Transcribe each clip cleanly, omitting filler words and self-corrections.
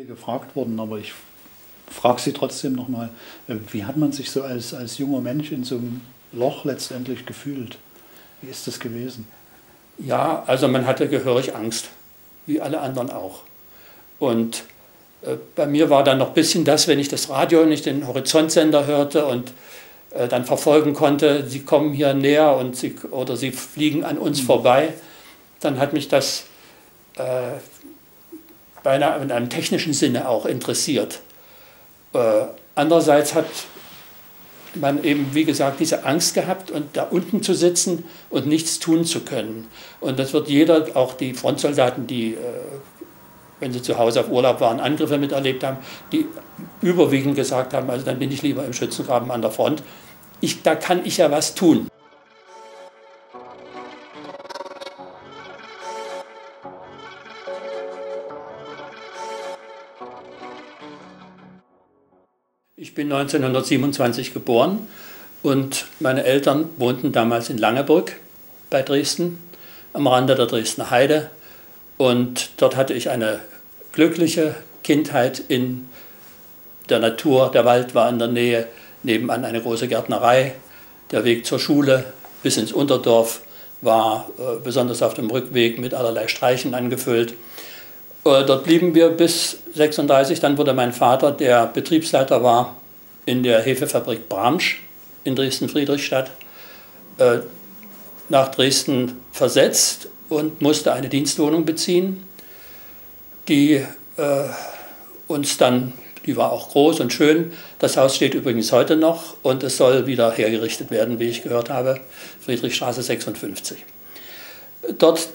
gefragt worden, aber ich frage Sie trotzdem nochmal, wie hat man sich so als junger Mensch in so einem Loch letztendlich gefühlt? Wie ist das gewesen? Ja, also man hatte gehörig Angst, wie alle anderen auch. Und bei mir war dann noch ein bisschen das, wenn ich das Radio nicht den Horizontsender hörte und dann verfolgen konnte, sie kommen hier näher und sie fliegen an uns vorbei, dann hat mich das beinahe in einem technischen Sinne auch interessiert. Andererseits hat man eben, wie gesagt, diese Angst gehabt, und da unten zu sitzen und nichts tun zu können. Und das wird jeder, auch die Frontsoldaten, die, wenn sie zu Hause auf Urlaub waren, Angriffe miterlebt haben, die überwiegend gesagt haben, also dann bin ich lieber im Schützengraben an der Front. Da kann ich ja was tun. Ich bin 1927 geboren und meine Eltern wohnten damals in Langebrück bei Dresden, am Rande der Dresdner Heide. Und dort hatte ich eine glückliche Kindheit in der Natur. Der Wald war in der Nähe, nebenan eine große Gärtnerei. Der Weg zur Schule bis ins Unterdorf war besonders auf dem Rückweg mit allerlei Streichen angefüllt. Dort blieben wir bis 1936, dann wurde mein Vater, der Betriebsleiter war in der Hefefabrik Bramsch in Dresden-Friedrichstadt, nach Dresden versetzt und musste eine Dienstwohnung beziehen, die uns dann, die war auch groß und schön. Das Haus steht übrigens heute noch und es soll wieder hergerichtet werden, wie ich gehört habe, Friedrichstraße 56. Dort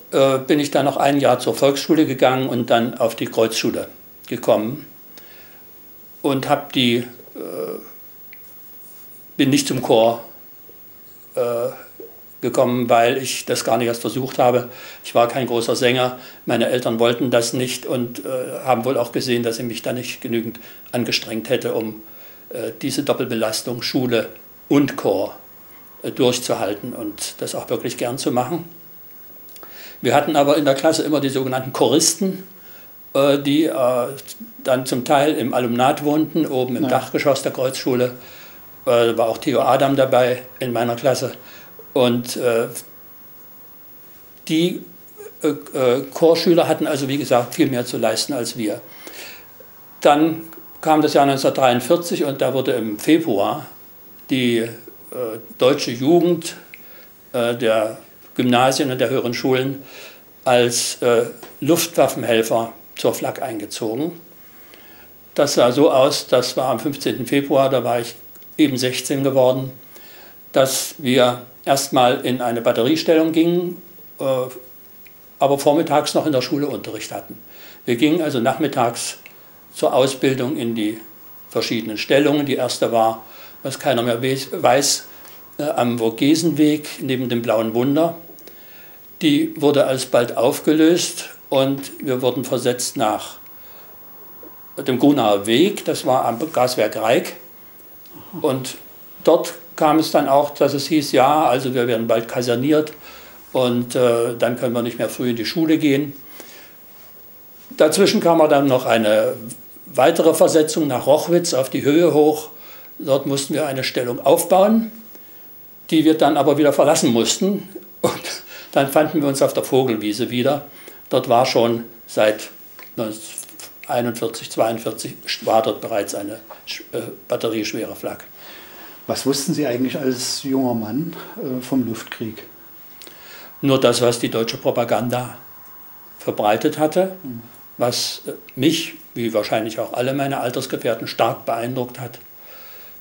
bin ich dann noch ein Jahr zur Volksschule gegangen und dann auf die Kreuzschule gekommen und bin nicht zum Chor gekommen, weil ich das gar nicht erst versucht habe. Ich war kein großer Sänger, meine Eltern wollten das nicht und haben wohl auch gesehen, dass ich mich da nicht genügend angestrengt hätte, um diese Doppelbelastung Schule und Chor durchzuhalten und das auch wirklich gern zu machen. Wir hatten aber in der Klasse immer die sogenannten Choristen, die dann zum Teil im Alumnat wohnten, oben im Dachgeschoss der Kreuzschule. Da war auch Theo Adam dabei in meiner Klasse. Und die Chorschüler hatten also, wie gesagt, viel mehr zu leisten als wir. Dann kam das Jahr 1943 und da wurde im Februar die deutsche Jugend der Gymnasien und der höheren Schulen als Luftwaffenhelfer zur Flak eingezogen. Das sah so aus, das war am 15. Februar, da war ich eben 16 geworden, dass wir erstmal in eine Batteriestellung gingen, aber vormittags noch in der Schule Unterricht hatten. Wir gingen also nachmittags zur Ausbildung in die verschiedenen Stellungen. Die erste war, was keiner mehr weiß, am Vogesenweg neben dem Blauen Wunder. Die wurde alsbald aufgelöst und wir wurden versetzt nach dem Grunauer Weg, das war am Gaswerk Reik. Und dort kam es dann auch, dass es hieß, ja, also wir werden bald kaserniert und dann können wir nicht mehr früh in die Schule gehen. Dazwischen kam dann noch eine weitere Versetzung nach Rochwitz auf die Höhe hoch. Dort mussten wir eine Stellung aufbauen, die wir dann aber wieder verlassen mussten. Und dann fanden wir uns auf der Vogelwiese wieder. Dort war schon seit 1941, 1942 war dort bereits eine batterieschwere Flak. Was wussten Sie eigentlich als junger Mann vom Luftkrieg? Nur das, was die deutsche Propaganda verbreitet hatte, was mich, wie wahrscheinlich auch alle meine Altersgefährten, stark beeindruckt hat.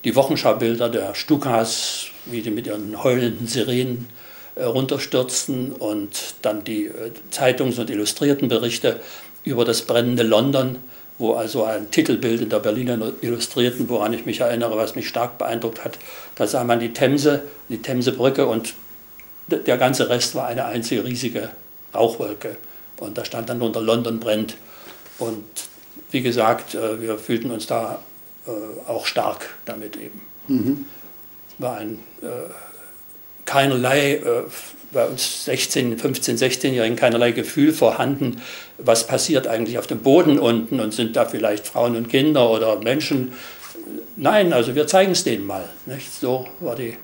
Die Wochenschaubilder der Stukas, wie die mit ihren heulenden Sirenen runterstürzten, und dann die Zeitungs- und Illustriertenberichte über das brennende London, wo also ein Titelbild in der Berliner Illustrierten, woran ich mich erinnere, was mich stark beeindruckt hat, da sah man die Themsebrücke, und der ganze Rest war eine einzige riesige Rauchwolke. Und da stand dann drunter, London brennt. Und wie gesagt, wir fühlten uns da auch stark damit eben. War ein keinerlei, bei uns 15-, 16-Jährigen keinerlei Gefühl vorhanden, was passiert eigentlich auf dem Boden unten und sind da vielleicht Frauen und Kinder oder Menschen. Nein, also wir zeigen es denen mal. Nicht? So war die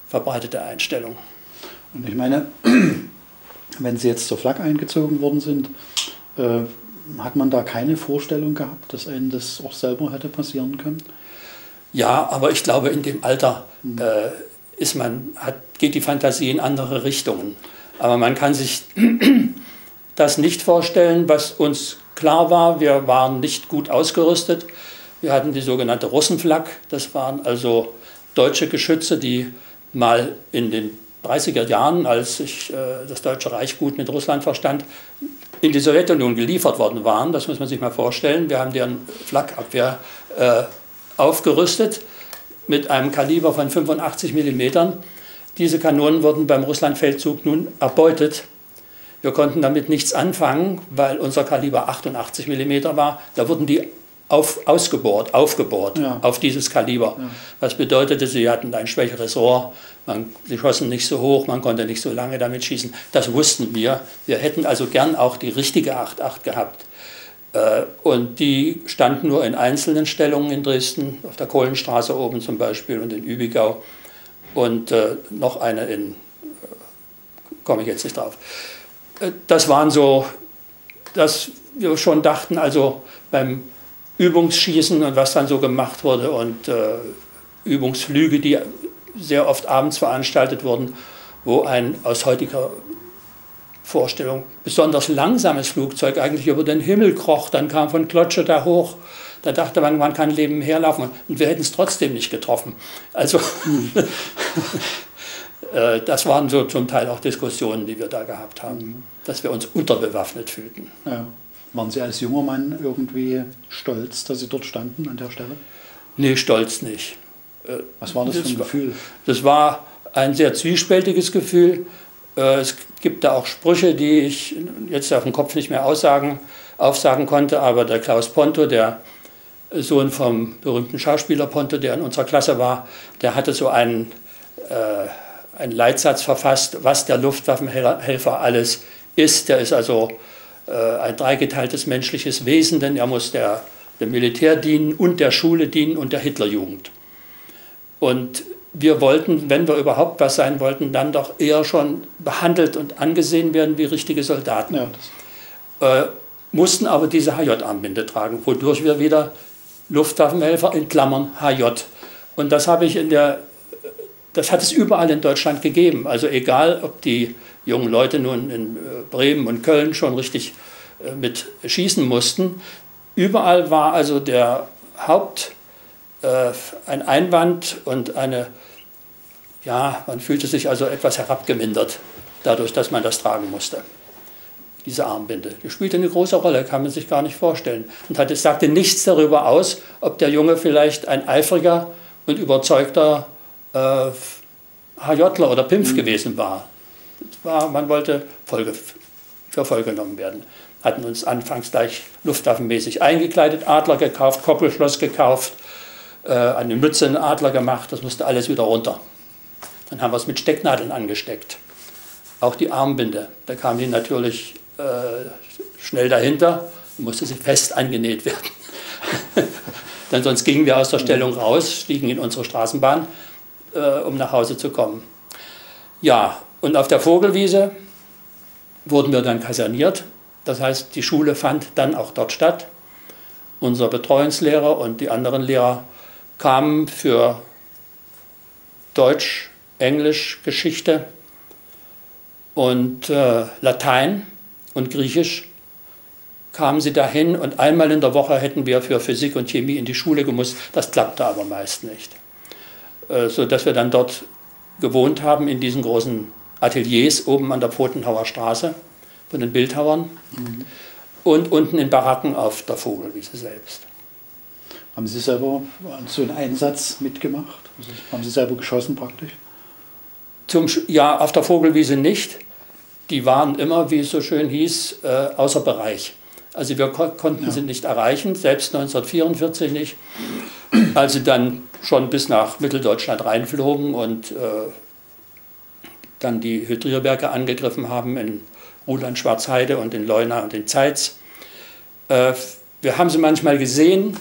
verbreitete Einstellung. Und ich meine, wenn Sie jetzt zur Flak eingezogen worden sind, hat man da keine Vorstellung gehabt, dass einem das auch selber hätte passieren können? Ja, aber ich glaube, in dem Alter geht die Fantasie in andere Richtungen. Aber man kann sich das nicht vorstellen, was uns klar war. Wir waren nicht gut ausgerüstet. Wir hatten die sogenannte Russenflak. Das waren also deutsche Geschütze, die mal in den 30er Jahren, als sich das Deutsche Reich gut mit Russland verstand, in die Sowjetunion geliefert worden waren. Das muss man sich mal vorstellen. Wir haben deren Flakabwehr aufgerüstet mit einem Kaliber von 85 mm. Diese Kanonen wurden beim Russlandfeldzug nun erbeutet. Wir konnten damit nichts anfangen, weil unser Kaliber 88 mm war. Da wurden die aufgebohrt ja, auf dieses Kaliber. Ja. Das bedeutete, sie hatten ein schwächeres Rohr, sie schossen nicht so hoch, man konnte nicht so lange damit schießen. Das wussten wir. Wir hätten also gern auch die richtige 8.8 gehabt. Und die standen nur in einzelnen Stellungen in Dresden, auf der Kohlenstraße oben zum Beispiel und in Übigau. Und noch eine in, komme ich jetzt nicht drauf. Das waren so, dass wir schon dachten, also beim Übungsschießen und was dann so gemacht wurde und Übungsflüge, die sehr oft abends veranstaltet wurden, wo ein aus heutiger Vorstellung besonders langsames Flugzeug eigentlich über den Himmel kroch, dann kam von Klotsche da hoch, da dachte man kann nebenher laufen und wir hätten es trotzdem nicht getroffen. Also das waren so zum Teil auch Diskussionen, die wir da gehabt haben, dass wir uns unterbewaffnet fühlten. Ja. Waren Sie als junger Mann irgendwie stolz, dass Sie dort standen an der Stelle? Nee, stolz nicht. Was war das für ein Gefühl? Das war ein sehr zwiespältiges Gefühl. Es gibt da auch Sprüche, die ich jetzt auf dem Kopf nicht mehr aufsagen konnte, aber der Klaus Ponto, der Sohn vom berühmten Schauspieler Ponto, der in unserer Klasse war, der hatte so einen Leitsatz verfasst, was der Luftwaffenhelfer alles ist. Der ist also ein dreigeteiltes menschliches Wesen, denn er muss dem Militär dienen und der Schule dienen und der Hitlerjugend. Und wir wollten, wenn wir überhaupt was sein wollten, dann doch eher schon behandelt und angesehen werden wie richtige Soldaten. Ja, mussten aber diese HJ-Armbinde tragen, wodurch wir wieder Luftwaffenhelfer in Klammern HJ. Und das hat es überall in Deutschland gegeben. Also egal, ob die jungen Leute nun in Bremen und Köln schon richtig mit schießen mussten. Überall war also der ein Einwand und man fühlte sich also etwas herabgemindert, dadurch, dass man das tragen musste. Diese Armbinde. Die spielte eine große Rolle, kann man sich gar nicht vorstellen. Und es sagte nichts darüber aus, ob der Junge vielleicht ein eifriger und überzeugter HJler oder Pimpf gewesen war. Man wollte für voll genommen werden. Hatten uns anfangs gleich luftwaffenmäßig eingekleidet, Adler gekauft, Koppelschloss gekauft, eine Mütze in Adler gemacht, das musste alles wieder runter. Dann haben wir es mit Stecknadeln angesteckt. Auch die Armbinde, da kam die natürlich schnell dahinter, musste sie fest angenäht werden. Denn sonst gingen wir aus der Stellung raus, stiegen in unsere Straßenbahn, um nach Hause zu kommen. Ja, und auf der Vogelwiese wurden wir dann kaserniert. Das heißt, die Schule fand dann auch dort statt. Unser Betreuungslehrer und die anderen Lehrer kamen für Deutsch, Englisch, Geschichte und Latein und Griechisch kamen sie dahin und einmal in der Woche hätten wir für Physik und Chemie in die Schule gemusst. Das klappte aber meist nicht. Sodass wir dann dort gewohnt haben in diesen großen Ateliers oben an der Pfotenhauer Straße von den Bildhauern und unten in Baracken auf der Vogelwiese selbst. Haben Sie selber so einen Einsatz mitgemacht? Also haben Sie selber geschossen praktisch? Ja, auf der Vogelwiese nicht. Die waren immer, wie es so schön hieß, außer Bereich. Also wir konnten sie nicht erreichen, selbst 1944 nicht. Als sie dann schon bis nach Mitteldeutschland reinflogen und dann die Hydrierwerke angegriffen haben in Ruhland-Schwarzheide und in Leuna und in Zeitz. Wir haben sie manchmal gesehen,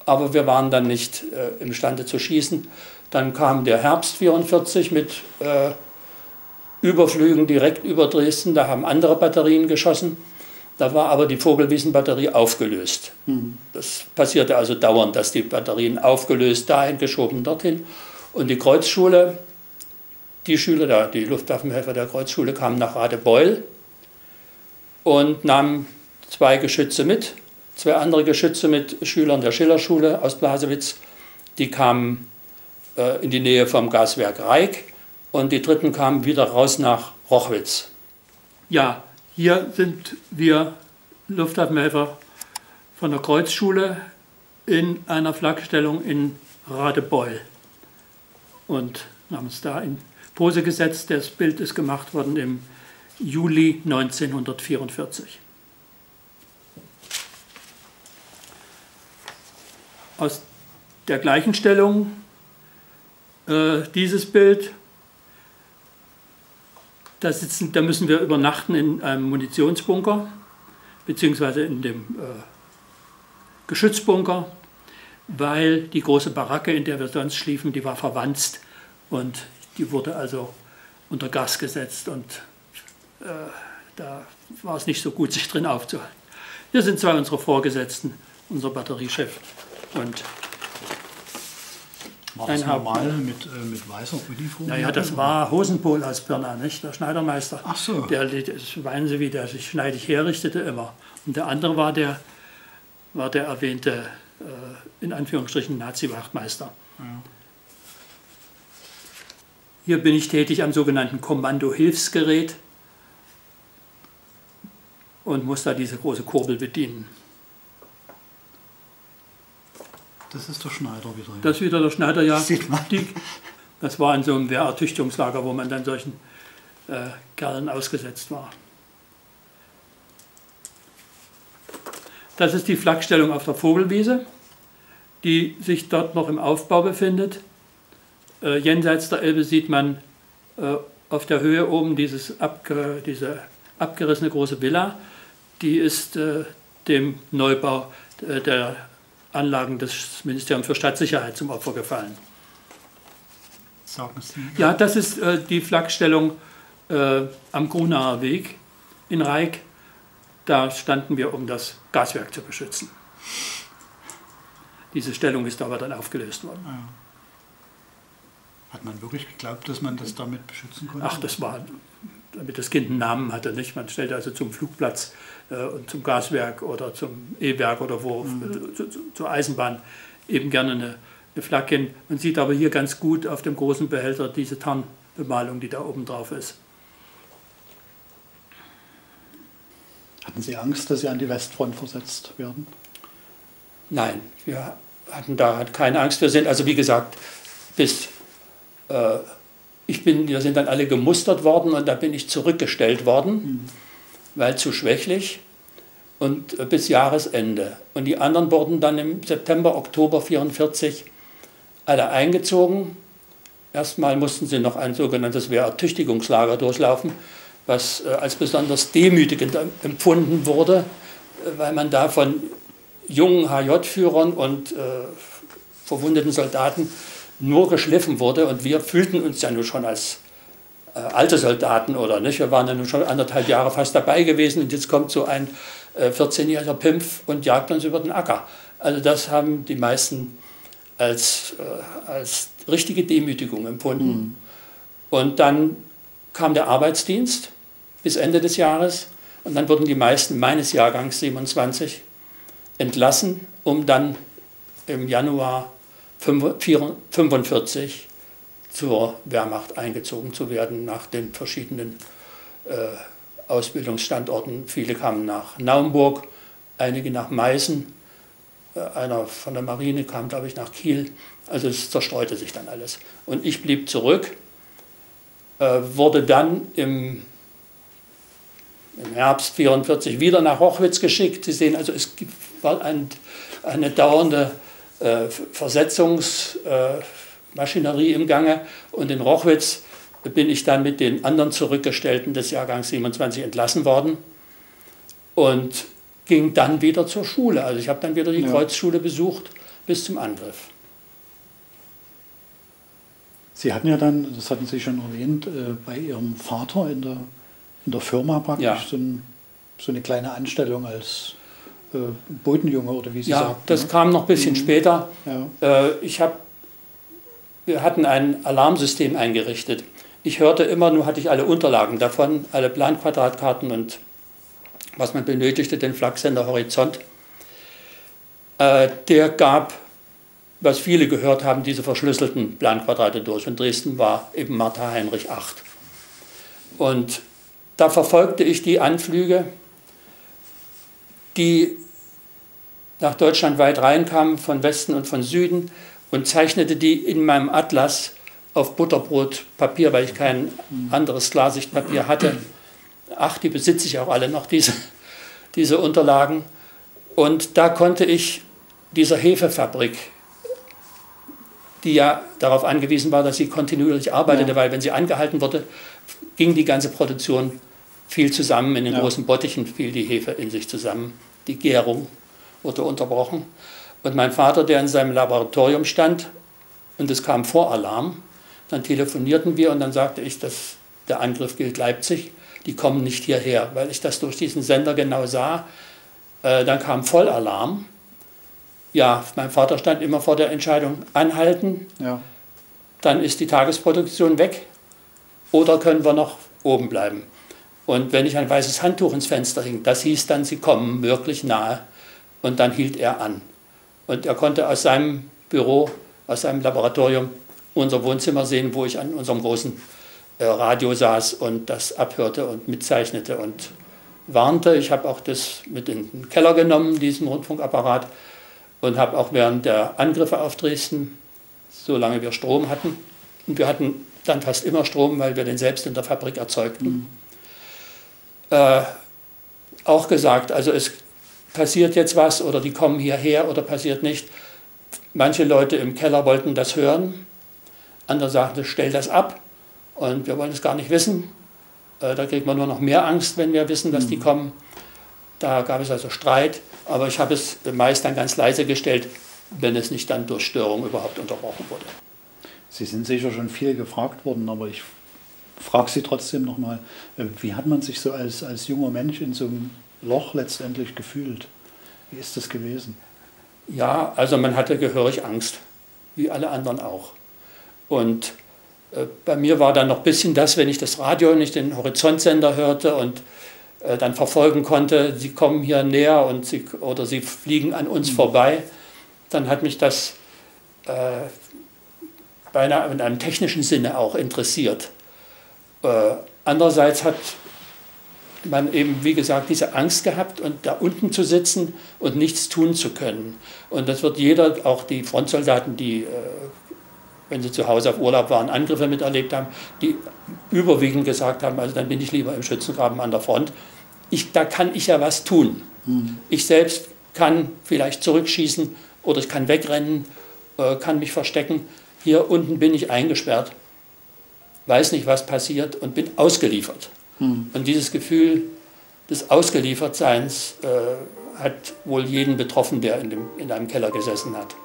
aber wir waren dann nicht imstande zu schießen. Dann kam der Herbst 1944 mit Überflügen direkt über Dresden, da haben andere Batterien geschossen. Da war aber die Vogelwiesen-Batterie aufgelöst. Das passierte also dauernd, dass die Batterien aufgelöst, dahin geschoben, dorthin. Und die Kreuzschule, die Schüler, die Luftwaffenhelfer der Kreuzschule kamen nach Radebeul und nahmen zwei andere Geschütze mit Schülern der Schillerschule aus Blasewitz. Die kamen in die Nähe vom Gaswerk Reik und die dritten kamen wieder raus nach Rochwitz. Ja, hier sind wir Luftwaffenhelfer von der Kreuzschule in einer Flakstellung in Radebeul und haben uns da in Pose gesetzt. Das Bild ist gemacht worden im Juli 1944. Aus der gleichen Stellung dieses Bild. Da müssen wir übernachten in einem Munitionsbunker, beziehungsweise in dem Geschützbunker, weil die große Baracke, in der wir sonst schliefen, die war verwanzt und die wurde also unter Gas gesetzt und da war es nicht so gut, sich drin aufzuhalten. Hier sind zwei unserer Vorgesetzten, unser Batteriechef und war das normal mit weißer Uniform? Naja, das war Hosenpol aus Pirna, nicht? Der Schneidermeister. Ach so. Das weinen Sie, wie der sich schneidig herrichtete immer. Und der andere war der erwähnte, in Anführungsstrichen, Nazi-Wachtmeister. Ja. Hier bin ich tätig am sogenannten Kommando-Hilfsgerät und muss da diese große Kurbel bedienen. Das ist der Schneider wieder. Das ist wieder der Schneider, ja. Sieht man. Das war in so einem Wehrertüchtigungslager, wo man dann solchen Kerlen ausgesetzt war. Das ist die Flakstellung auf der Vogelwiese, die sich dort noch im Aufbau befindet. Jenseits der Elbe sieht man auf der Höhe oben diese abgerissene große Villa. Die ist dem Neubau der Anlagen des Ministeriums für Stadtsicherheit zum Opfer gefallen. Sagen Sie. Ja, das ist die Flakstellung am Grunaer Weg in Reik. Da standen wir, um das Gaswerk zu beschützen. Diese Stellung ist aber dann aufgelöst worden. Ja. Hat man wirklich geglaubt, dass man das damit beschützen konnte? Ach, das war, damit das Kind einen Namen hatte, nicht? Man stellte also zum Flugplatz und zum Gaswerk oder zum E-Werk oder zur Eisenbahn eben gerne eine Flagge hin. Man sieht aber hier ganz gut auf dem großen Behälter diese Tarnbemalung, die da oben drauf ist. Hatten Sie Angst, dass Sie an die Westfront versetzt werden? Nein, wir hatten da keine Angst. Wir sind also, wie gesagt, wir sind dann alle gemustert worden und da bin ich zurückgestellt worden, weil zu schwächlich und bis Jahresende. Und die anderen wurden dann im September, Oktober 1944 alle eingezogen. Erstmal mussten sie noch ein sogenanntes Wehrertüchtigungslager durchlaufen, was als besonders demütigend empfunden wurde, weil man da von jungen HJ-Führern und verwundeten Soldaten nur geschliffen wurde. Und wir fühlten uns ja nun schon als alte Soldaten, oder nicht? Wir waren ja nun schon 1,5 Jahre fast dabei gewesen und jetzt kommt so ein 14-jähriger Pimpf und jagt uns über den Acker. Also das haben die meisten als richtige Demütigung empfunden. Und dann kam der Arbeitsdienst bis Ende des Jahres und dann wurden die meisten meines Jahrgangs 27 entlassen, um dann im Januar 1945 zur Wehrmacht eingezogen zu werden, nach den verschiedenen Ausbildungsstandorten. Viele kamen nach Naumburg, einige nach Meißen, einer von der Marine kam, glaube ich, nach Kiel. Also es zerstreute sich dann alles. Und ich blieb zurück, wurde dann im Herbst 1944 wieder nach Rochwitz geschickt. Sie sehen, also es war eine dauernde Versetzungsmaschinerie im Gange. Und in Rochwitz bin ich dann mit den anderen Zurückgestellten des Jahrgangs 27 entlassen worden und ging dann wieder zur Schule. Also ich habe dann wieder die Kreuzschule besucht bis zum Angriff. Sie hatten ja dann, das hatten Sie schon erwähnt, bei Ihrem Vater in der Firma praktisch so eine kleine Anstellung als Bodenjunge oder wie Sie sagten. Ja, das kam noch ein bisschen später. Ja. Wir hatten ein Alarmsystem eingerichtet. Ich hörte immer, nur hatte ich alle Unterlagen davon, alle Planquadratkarten und was man benötigte, den Flaksender Horizont. Der gab, was viele gehört haben, diese verschlüsselten Planquadrate durch. Und Dresden war eben Martha Heinrich 8. Und da verfolgte ich die Anflüge, die nach Deutschland weit reinkamen, von Westen und von Süden, und zeichnete die in meinem Atlas auf Butterbrotpapier, weil ich kein anderes Klarsichtpapier hatte. Ach, die besitze ich auch alle noch, diese Unterlagen. Und da konnte ich dieser Hefefabrik, die ja darauf angewiesen war, dass sie kontinuierlich arbeitete, weil wenn sie angehalten wurde, ging die ganze Produktion viel zusammen. In den großen Bottichen fiel die Hefe in sich zusammen. Die Gärung wurde unterbrochen. Und mein Vater, der in seinem Laboratorium stand, und es kam Voralarm, dann telefonierten wir und dann sagte ich, dass der Angriff gilt Leipzig, die kommen nicht hierher, weil ich das durch diesen Sender genau sah. Dann kam Vollalarm. Ja, mein Vater stand immer vor der Entscheidung, anhalten, dann ist die Tagesproduktion weg oder können wir noch oben bleiben. Und wenn ich ein weißes Handtuch ins Fenster hing, das hieß dann, sie kommen wirklich nahe, und dann hielt er an. Und er konnte aus seinem Büro, aus seinem Laboratorium unser Wohnzimmer sehen, wo ich an unserem großen Radio saß und das abhörte und mitzeichnete und warnte. Ich habe auch das mit in den Keller genommen, diesen Rundfunkapparat, und habe auch während der Angriffe auf Dresden, solange wir Strom hatten, und wir hatten dann fast immer Strom, weil wir den selbst in der Fabrik erzeugten, auch gesagt, also es passiert jetzt was oder die kommen hierher oder passiert nicht. Manche Leute im Keller wollten das hören, andere sagten, stell das ab und wir wollen es gar nicht wissen. Da kriegt man nur noch mehr Angst, wenn wir wissen, dass die kommen. Da gab es also Streit, aber ich habe es meist dann ganz leise gestellt, wenn es nicht dann durch Störung überhaupt unterbrochen wurde. Sie sind sicher schon viel gefragt worden, aber ich frage Sie trotzdem nochmal, wie hat man sich so als junger Mensch in so einem Loch letztendlich gefühlt? Wie ist das gewesen? Ja, also man hatte gehörig Angst, wie alle anderen auch. Und bei mir war dann noch ein bisschen das, wenn ich das Radio, nicht den Horizontsender hörte und dann verfolgen konnte, sie kommen hier näher und sie fliegen an uns vorbei, dann hat mich das beinahe in einem technischen Sinne auch interessiert. Andererseits hat man eben, wie gesagt, diese Angst gehabt, und da unten zu sitzen und nichts tun zu können. Und das wird jeder, auch die Frontsoldaten, die, wenn sie zu Hause auf Urlaub waren, Angriffe miterlebt haben, die überwiegend gesagt haben, also dann bin ich lieber im Schützengraben an der Front. Da kann ich ja was tun. Ich selbst kann vielleicht zurückschießen oder ich kann wegrennen, kann mich verstecken. Hier unten bin ich eingesperrt, weiß nicht, was passiert und bin ausgeliefert. Und dieses Gefühl des Ausgeliefertseins hat wohl jeden betroffen, der in einem Keller gesessen hat.